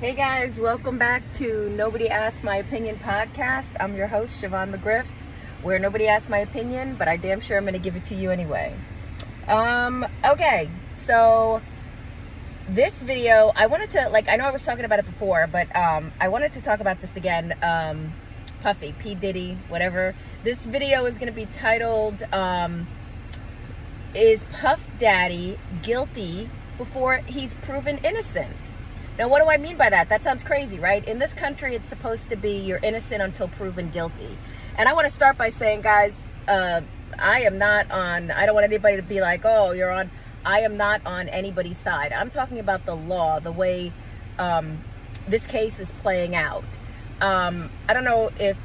Hey guys, welcome back to Nobody Asked My Opinion podcast. I'm your host, Siobhan McGriff, where nobody asked my opinion, but I damn sure I'm going to give it to you anyway. Okay, so this video, I wanted to, I know I was talking about it before, but I wanted to talk about this again. Puffy, P. Diddy, whatever. This video is going to be titled, Is Puff Daddy Guilty Before He's Proven Innocent? Now, what do I mean by that? That sounds crazy, right? In this country, it's supposed to be you're innocent until proven guilty. And I want to start by saying, guys, I am not on, I don't want anybody to be like, oh, you're on, I am not on anybody's side. I'm talking about the law, the way this case is playing out. I don't know if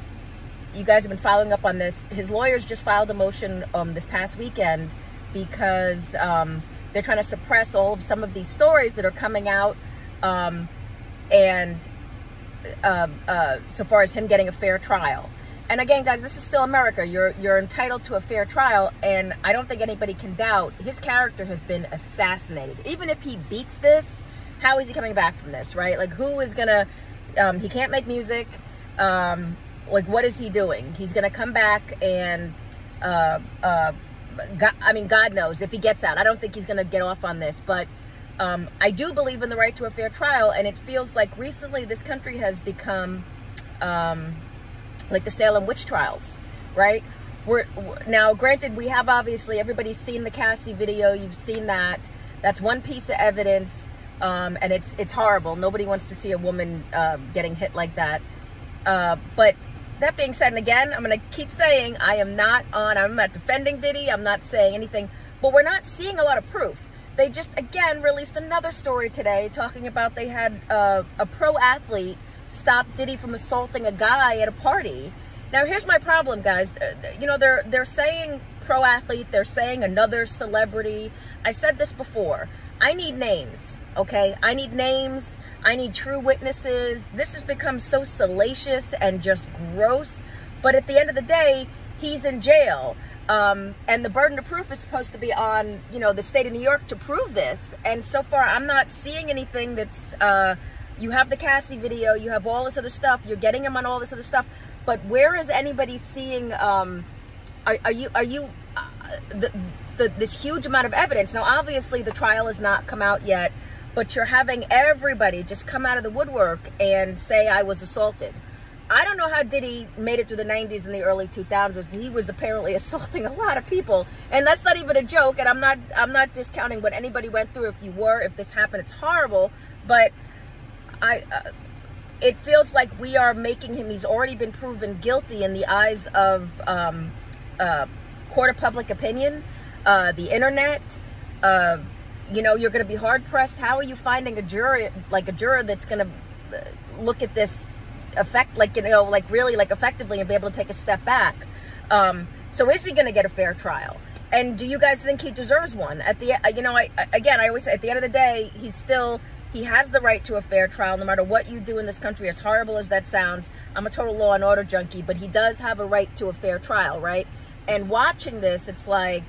you guys have been following up on this. His lawyers just filed a motion this past weekend because they're trying to suppress all of some of these stories that are coming out. So far as him getting a fair trial. And again, guys, this is still America. You're entitled to a fair trial, and I don't think anybody can doubt his character has been assassinated. Even if he beats this, how is he coming back from this, right? Like, who is gonna, he can't make music, what is he doing? He's gonna come back and, God knows if he gets out. I don't think he's gonna get off on this, but I do believe in the right to a fair trial, and it feels like recently this country has become like the Salem witch trials, right? Now, granted, we have obviously, everybody's seen the Cassie video. You've seen that. That's one piece of evidence, and it's horrible. Nobody wants to see a woman getting hit like that. But that being said, and again, I'm going to keep saying I'm not defending Diddy. I'm not saying anything, but we're not seeing a lot of proof. They just, again, released another story today talking about they had a pro athlete stop Diddy from assaulting a guy at a party. Now, here's my problem, guys. They're saying pro athlete. They're saying another celebrity. I said this before. I need names, okay? I need names. I need true witnesses. This has become so salacious and just gross. But at the end of the day, he's in jail. And the burden of proof is supposed to be on, the state of New York to prove this. And so far, I'm not seeing anything that's, you have the Cassie video, you have all this other stuff, you're getting him on all this other stuff. But where is anybody seeing, this huge amount of evidence? Now, obviously, the trial has not come out yet, but you're having everybody just come out of the woodwork and say, I was assaulted. I don't know how Diddy made it through the 90s and the early 2000s. He was apparently assaulting a lot of people. And that's not even a joke. And I'm not discounting what anybody went through. If this happened, it's horrible. But it feels like we are making him, he's already been proven guilty in the eyes of court of public opinion, the internet. You're going to be hard pressed. How are you finding a juror that's going to look at this effectively and be able to take a step back? So is he going to get a fair trial? And do you guys think he deserves one? At the, I always say, at the end of the day, he has the right to a fair trial, no matter what you do in this country, as horrible as that sounds. I'm a total law and order junkie, but he does have a right to a fair trial, right? And watching this, it's like,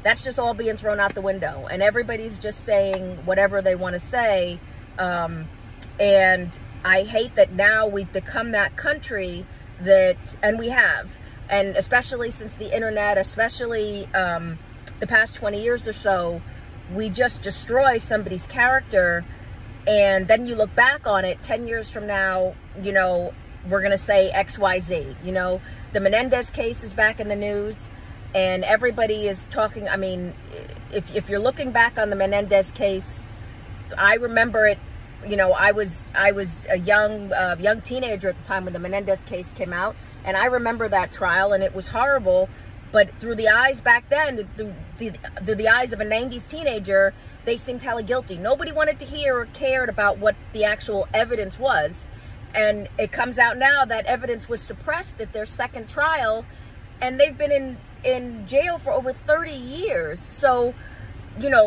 that's just all being thrown out the window. And everybody's just saying whatever they want to say. And I hate that now we've become that country and we have, and especially since the internet, especially the past 20 years or so, we just destroy somebody's character, and then you look back on it 10 years from now, we're going to say XYZ. The Menendez case is back in the news, and everybody is talking. I mean, if you're looking back on the Menendez case, I remember it. I was a young teenager at the time when the Menendez case came out, and I remember that trial, and it was horrible. But through the eyes back then, through the eyes of a 90s teenager, they seemed hella guilty. Nobody wanted to hear or cared about what the actual evidence was. And it comes out now that evidence was suppressed at their second trial, and they've been in jail for over 30 years. So,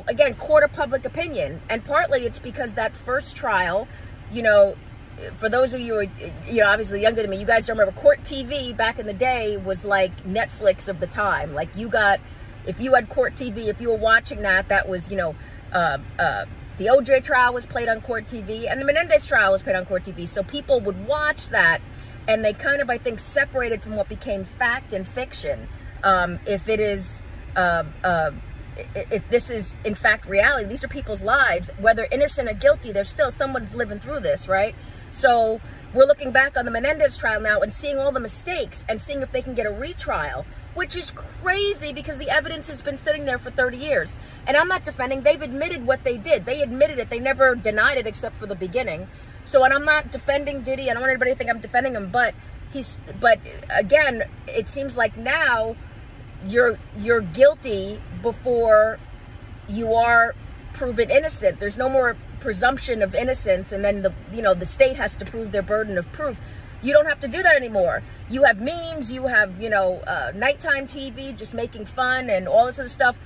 again, court of public opinion. And partly it's because that first trial, for those of you who are, obviously younger than me, you guys don't remember, Court TV back in the day was like Netflix of the time. Like, if you had Court TV, if you were watching that, that was, The OJ trial was played on Court TV, and the Menendez trial was played on Court TV. So people would watch that, and they kind of, I think, separated from what became fact and fiction. If it is, if this is in fact reality, these are people's lives, whether innocent or guilty. There's still someone's living through this, right? So we're looking back on the Menendez trial now and seeing all the mistakes and seeing if they can get a retrial, which is crazy because the evidence has been sitting there for 30 years. And I'm not defending. They've admitted what they did. They admitted it. They never denied it except for the beginning. So, and I'm not defending Diddy. I don't want anybody to think I'm defending him, but again, it seems like now you're guilty before you are proven innocent. There's no more presumption of innocence, and then the state has to prove their burden of proof. You don't have to do that anymore. You have memes, you have nighttime TV just making fun and all this other stuff.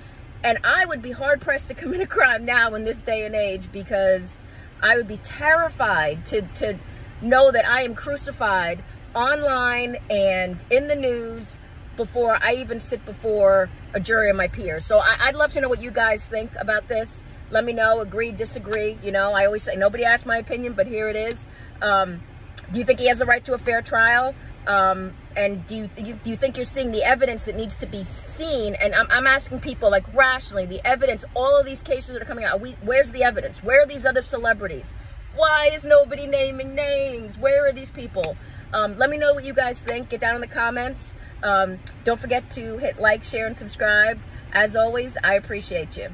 And I would be hard pressed to commit a crime now in this day and age, because I would be terrified to know that I am crucified online and in the news before I even sit before a jury of my peers. So I'd love to know what you guys think about this. Let me know, agree, disagree. I always say nobody asked my opinion, but here it is. Do you think he has the right to a fair trial? And do you think you're seeing the evidence that needs to be seen? And I'm asking people, like, rationally, the evidence, all of these cases that are coming out, where's the evidence? Where are these other celebrities? Why is nobody naming names? Where are these people? Let me know what you guys think. Get down in the comments. Don't forget to hit like, share, and subscribe. As always, I appreciate you.